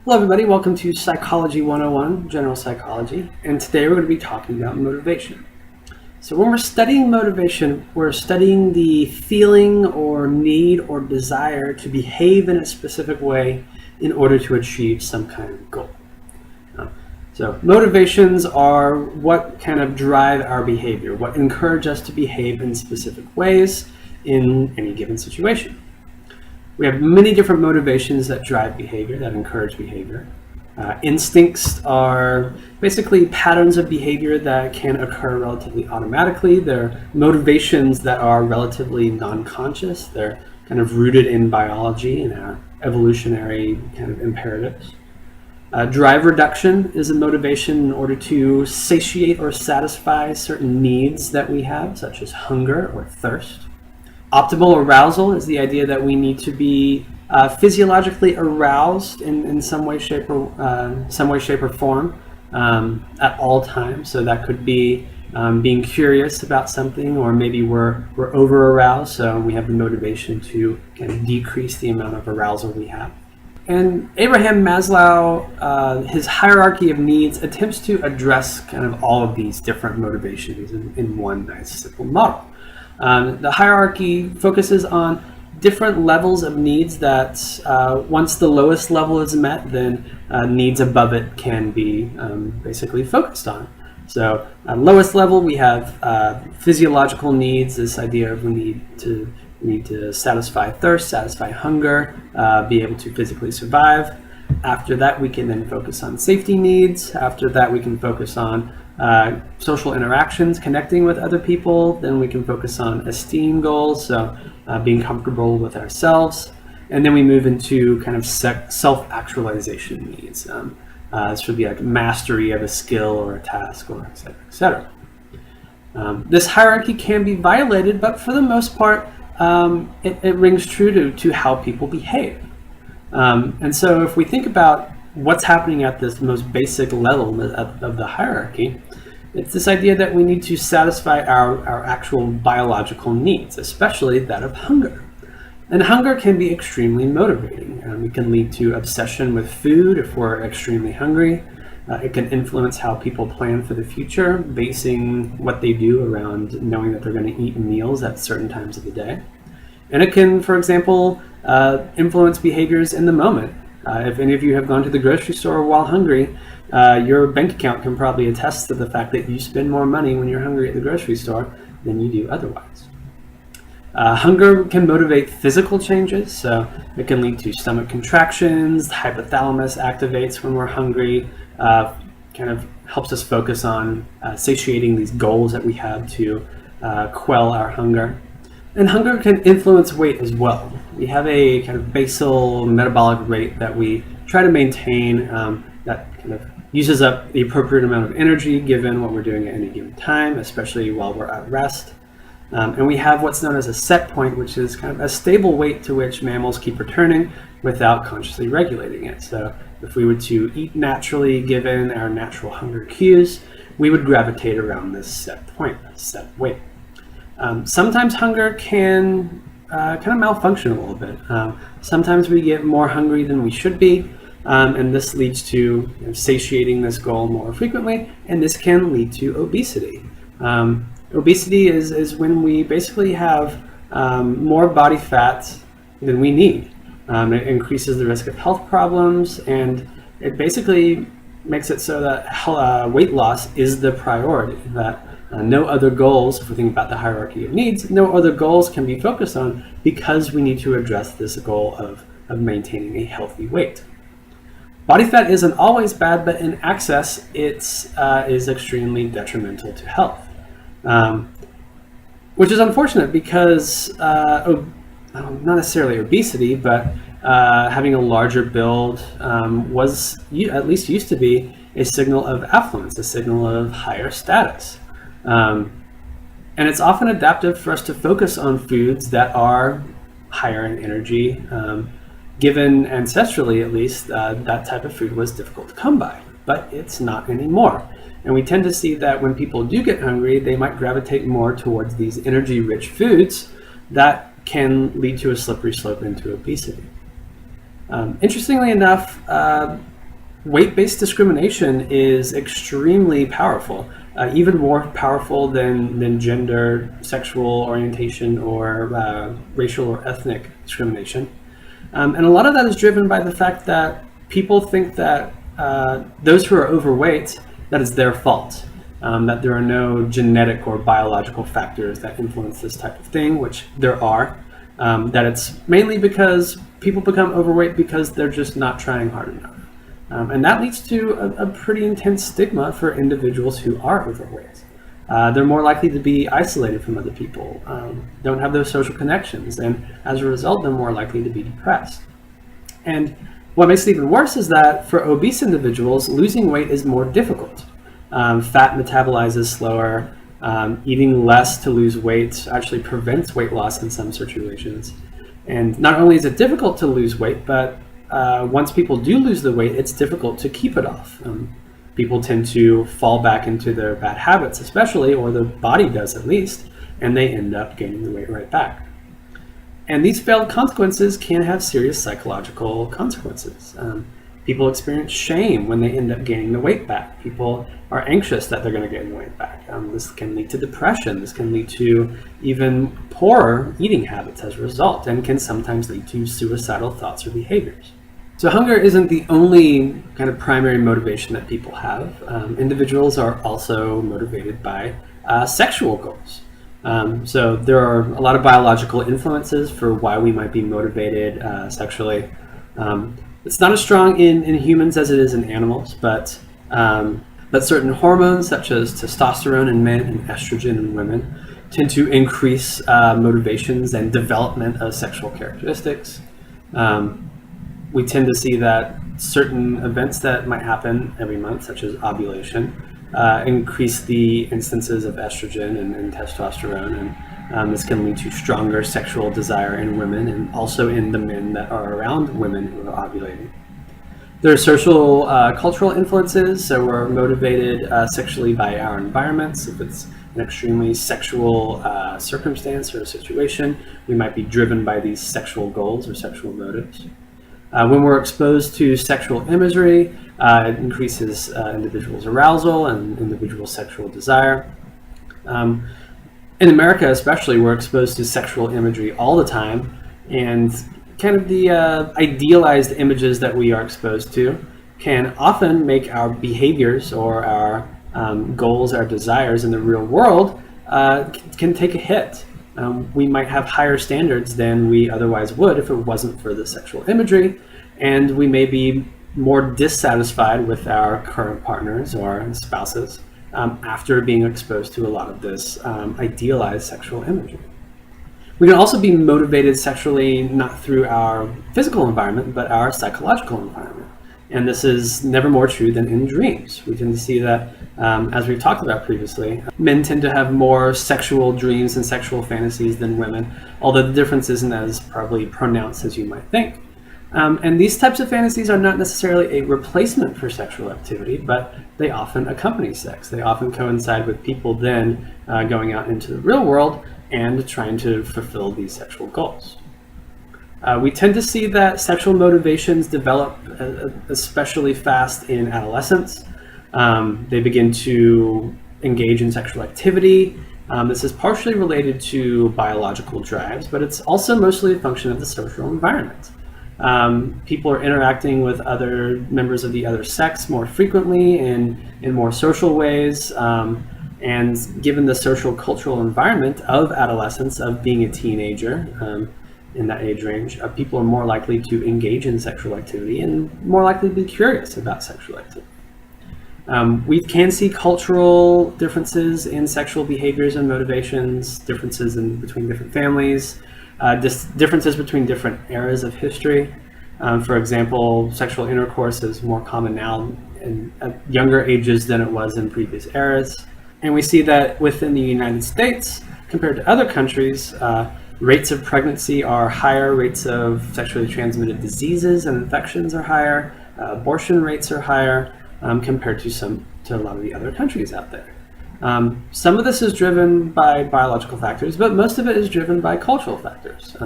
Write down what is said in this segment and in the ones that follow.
Hello everybody, welcome to Psychology 101, General Psychology, and today we're going to be talking about motivation. So when we're studying motivation, we're studying the feeling or need or desire to behave in a specific way in order to achieve some kind of goal. So motivations are what kind of drive our behavior, what encourage us to behave in specific ways in any given situation. We have many different motivations that drive behavior, that encourage behavior. Instincts are basically patterns of behavior that can occur relatively automatically. They're motivations that are relatively non-conscious. They're kind of rooted in biology and our evolutionary kind of imperatives. Drive reduction is a motivation in order to satiate or satisfy certain needs that we have, such as hunger or thirst. Optimal arousal is the idea that we need to be physiologically aroused in some way, shape, or form at all times. So that could be being curious about something, or maybe we're over aroused, so we have the motivation to kind of decrease the amount of arousal we have. And Abraham Maslow, his hierarchy of needs attempts to address kind of all of these different motivations in one nice simple model. The hierarchy focuses on different levels of needs that once the lowest level is met, then needs above it can be basically focused on. So lowest level, we have physiological needs, this idea of we need to satisfy thirst, satisfy hunger, be able to physically survive. After that, we can then focus on safety needs. After that, we can focus on social interactions, connecting with other people. Then we can focus on esteem goals, so being comfortable with ourselves. And then we move into kind of self-actualization needs. This would be like mastery of a skill or a task, or et cetera, et cetera. This hierarchy can be violated, but for the most part, it rings true to how people behave. And so if we think about what's happening at this most basic level of the hierarchy, it's this idea that we need to satisfy our actual biological needs, especially that of hunger. And hunger can be extremely motivating. It can lead to obsession with food if we're extremely hungry. It can influence how people plan for the future, basing what they do around knowing that they're going to eat meals at certain times of the day. And it can, for example, influence behaviors in the moment. If any of you have gone to the grocery store while hungry, your bank account can probably attest to the fact that you spend more money when you're hungry at the grocery store than you do otherwise. Hunger can motivate physical changes, so it can lead to stomach contractions. The hypothalamus activates when we're hungry, kind of helps us focus on satiating these goals that we have to quell our hunger. And hunger can influence weight as well. We have a kind of basal metabolic rate that we try to maintain that kind of uses up the appropriate amount of energy given what we're doing at any given time, especially while we're at rest. And we have what's known as a set point, which is kind of a stable weight to which mammals keep returning without consciously regulating it. So if we were to eat naturally given our natural hunger cues, we would gravitate around this set point, set weight. Sometimes hunger can kind of malfunction a little bit. Sometimes we get more hungry than we should be, and this leads to satiating this goal more frequently, and this can lead to obesity. Obesity is when we basically have more body fat than we need. It increases the risk of health problems, and it basically makes it so that weight loss is the priority, that no other goals, if we think about the hierarchy of needs, no other goals can be focused on because we need to address this goal of maintaining a healthy weight. Body fat isn't always bad, but in excess, it is extremely detrimental to health, which is unfortunate because not necessarily obesity, but having a larger build was, at least used to be, a signal of affluence, a signal of higher status. And it's often adaptive for us to focus on foods that are higher in energy. Given ancestrally, at least, that type of food was difficult to come by, but it's not anymore. And we tend to see that when people do get hungry, they might gravitate more towards these energy-rich foods that can lead to a slippery slope into obesity. Interestingly enough, weight-based discrimination is extremely powerful, even more powerful than gender, sexual orientation, or racial or ethnic discrimination. And a lot of that is driven by the fact that people think that those who are overweight, that is their fault, that there are no genetic or biological factors that influence this type of thing, which there are, that it's mainly because people become overweight because they're just not trying hard enough. And that leads to a pretty intense stigma for individuals who are overweight. They're more likely to be isolated from other people, don't have those social connections, and as a result, they're more likely to be depressed. And what makes it even worse is that for obese individuals, losing weight is more difficult. Fat metabolizes slower. Eating less to lose weight actually prevents weight loss in some situations. And not only is it difficult to lose weight, but once people do lose the weight, it's difficult to keep it off. People tend to fall back into their bad habits, especially, or the body does at least, and they end up gaining the weight right back. And these failed consequences can have serious psychological consequences. People experience shame when they end up gaining the weight back. People are anxious that they're going to gain the weight back. This can lead to depression. This can lead to even poorer eating habits as a result, and can sometimes lead to suicidal thoughts or behaviors. So hunger isn't the only kind of primary motivation that people have. Individuals are also motivated by sexual goals. So there are a lot of biological influences for why we might be motivated sexually. It's not as strong in humans as it is in animals, but certain hormones such as testosterone in men and estrogen in women tend to increase motivations and development of sexual characteristics. We tend to see that certain events that might happen every month, such as ovulation, increase the instances of estrogen and testosterone, and this can lead to stronger sexual desire in women and also in the men that are around women who are ovulating. There are social, cultural influences, so we're motivated sexually by our environments. If it's an extremely sexual circumstance or a situation, we might be driven by these sexual goals or sexual motives. When we're exposed to sexual imagery, it increases individuals' arousal and individual sexual desire. In America especially, we're exposed to sexual imagery all the time, and kind of the idealized images that we are exposed to can often make our behaviors or our goals, our desires in the real world can take a hit. We might have higher standards than we otherwise would if it wasn't for the sexual imagery, and we may be more dissatisfied with our current partners or spouses after being exposed to a lot of this idealized sexual imagery. We can also be motivated sexually not through our physical environment, but our psychological environment. And this is never more true than in dreams. We tend to see that, as we've talked about previously, men tend to have more sexual dreams and sexual fantasies than women, although the difference isn't as probably pronounced as you might think. And these types of fantasies are not necessarily a replacement for sexual activity, but they often accompany sex. They often coincide with people then going out into the real world and trying to fulfill these sexual goals. We tend to see that sexual motivations develop especially fast in adolescence. They begin to engage in sexual activity. This is partially related to biological drives, but it's also mostly a function of the social environment. People are interacting with other members of the other sex more frequently in more social ways. And given the social cultural environment of adolescence, of being a teenager, in that age range, people are more likely to engage in sexual activity and more likely to be curious about sexual activity. We can see cultural differences in sexual behaviors and motivations, differences between different families, differences between different eras of history. For example, sexual intercourse is more common now at younger ages than it was in previous eras. And we see that within the United States, compared to other countries, rates of pregnancy are higher, rates of sexually transmitted diseases and infections are higher, abortion rates are higher compared to a lot of the other countries out there. Some of this is driven by biological factors, but most of it is driven by cultural factors.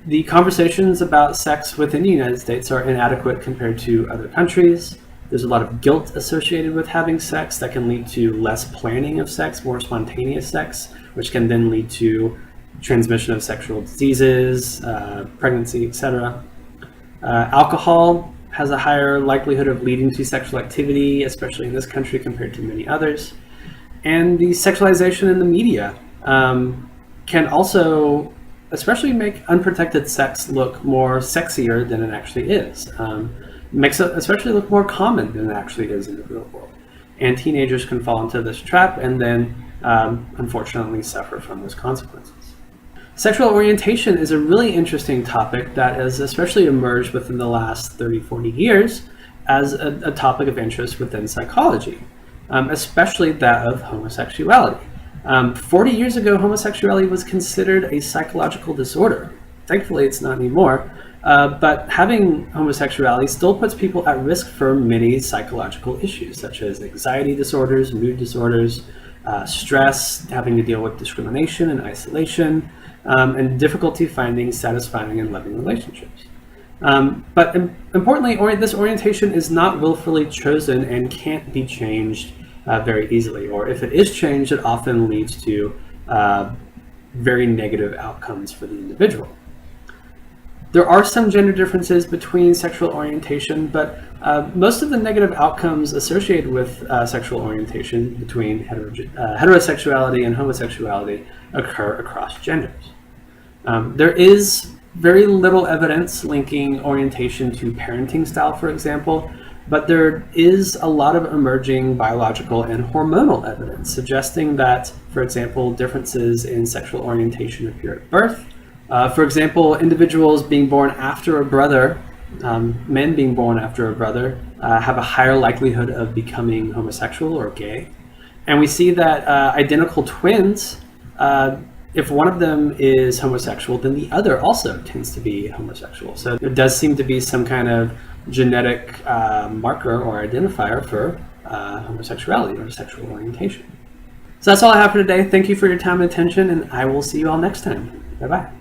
The conversations about sex within the United States are inadequate compared to other countries. There's a lot of guilt associated with having sex that can lead to less planning of sex, more spontaneous sex, which can then lead to transmission of sexual diseases, pregnancy, etc. Alcohol has a higher likelihood of leading to sexual activity, especially in this country compared to many others. And the sexualization in the media can also especially make unprotected sex look more sexier than it actually is. Makes it especially look more common than it actually is in the real world. And teenagers can fall into this trap and then unfortunately suffer from those consequences. Sexual orientation is a really interesting topic that has especially emerged within the last 30, 40 years as a topic of interest within psychology, especially that of homosexuality. 40 years ago, homosexuality was considered a psychological disorder. Thankfully, it's not anymore. But having homosexuality still puts people at risk for many psychological issues, such as anxiety disorders, mood disorders, stress, having to deal with discrimination and isolation, and difficulty finding satisfying and loving relationships. But importantly, this orientation is not willfully chosen and can't be changed very easily, or if it is changed, it often leads to very negative outcomes for the individual. There are some gender differences between sexual orientation, but most of the negative outcomes associated with sexual orientation between heterosexuality and homosexuality occur across genders. There is very little evidence linking orientation to parenting style, for example, but there is a lot of emerging biological and hormonal evidence suggesting that, for example, differences in sexual orientation appear at birth. For example, individuals being born after a brother, men being born after a brother, have a higher likelihood of becoming homosexual or gay. And we see that identical twins, if one of them is homosexual, then the other also tends to be homosexual. So there does seem to be some kind of genetic marker or identifier for homosexuality or sexual orientation. So that's all I have for today. Thank you for your time and attention, and I will see you all next time. Bye-bye.